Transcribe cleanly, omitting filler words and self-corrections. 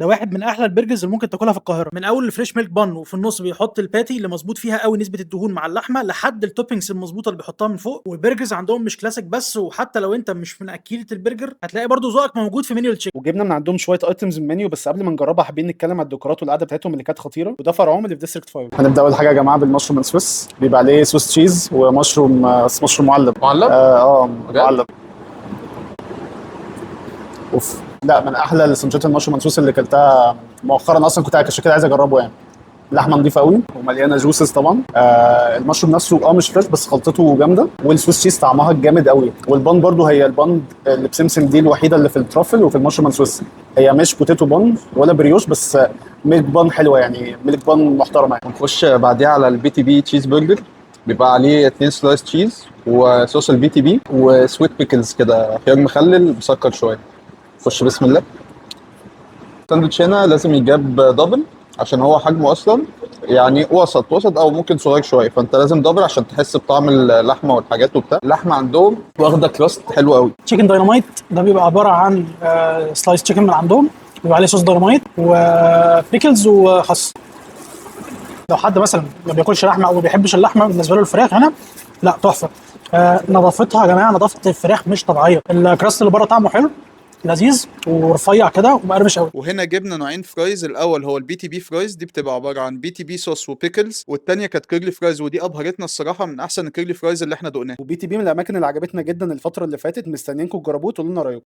ده واحد من احلى البرجرز اللي ممكن تاكلها في القاهره، من اول الفريش ميلك بان وفي النص بيحط الباتي اللي مظبوط فيها قوي نسبه الدهون مع اللحمه، لحد التوبينجز المظبوطه اللي بيحطها من فوق. والبرجرز عندهم مش كلاسيك بس، وحتى لو انت مش من اكيله البرجر هتلاقي برضو ذوقك موجود في منيو التشيكن. وجبنا من عندهم شويه ايتمز من المنيو، بس قبل ما نجربها حابين نتكلم على الديكورات والقعده بتاعتهم اللي كانت خطيره، وده فرعهم اللي في ديستريكت 5. هنبدا اول حاجه يا جماعه بالمشروم السويس، بيبقى عليه سويس تشيز ومشروم مشروم معلب. معلب. اوف، لا من احلى السندوتشات المشروم السويس اللي اكلتها مؤخرا، اصلا كنت عشان كده عايز اجربه يعني. لحمه نظيفه قوي ومليانه جوسز طبعا. المشروم نفسه مش فريش بس خلطته جامده، والسويس تشيز طعمها جامد قوي. والبان برضو هي البان اللي بسمسم دي الوحيده اللي في الترافل وفي المشروم السويس. هي مش بوتيتو بان ولا بريوش، بس ميلك بان حلوه يعني، ميلك بان محترمه يعني. نخش بعديها على البي تي بي تشيز برجر، بيبقى عليه 2 سلايس تشيز وصوص البي تي بي وسويت بيكلز كده، خيار مخلل مسكر شويه. خش بسم الله. الساندوتش هنا لازم يجاب دبل عشان هو حجمه اصلا يعني وسط او ممكن صغير شويه، فانت لازم دبل عشان تحس بطعم اللحمه والحاجات وبتاع. اللحمه عندهم واخده كراست حلو قوي. تشيكن دايناميت ده بيبقى عباره عن سلايس تشيكن من عندهم، بيبقى عليه صوص دايناميت وبيكلز وخس. لو حد مثلا ما بياكلش لحمه او ما بيحبش اللحمه، بالنسبه له الفراخ هنا لا تحفه. نظافتها يا جماعه، نظافه الفراخ مش طبيعيه. الكراست اللي بره طعمه حلو لذيذ ورفيع كده ومقرمش قوي. وهنا جبنا نوعين فرايز، الاول هو البي تي بي فرايز، دي بتبقى عباره عن بي تي بي صوص وبيكلز، والتانيه كانت كيرلي فرايز، ودي ابهرتنا الصراحه، من احسن الكيرلي فرايز اللي احنا دقناها. وبي تي بي من الاماكن اللي عجبتنا جدا الفتره اللي فاتت، مستنيينكم تجربوه تقولوا لنا رايكم.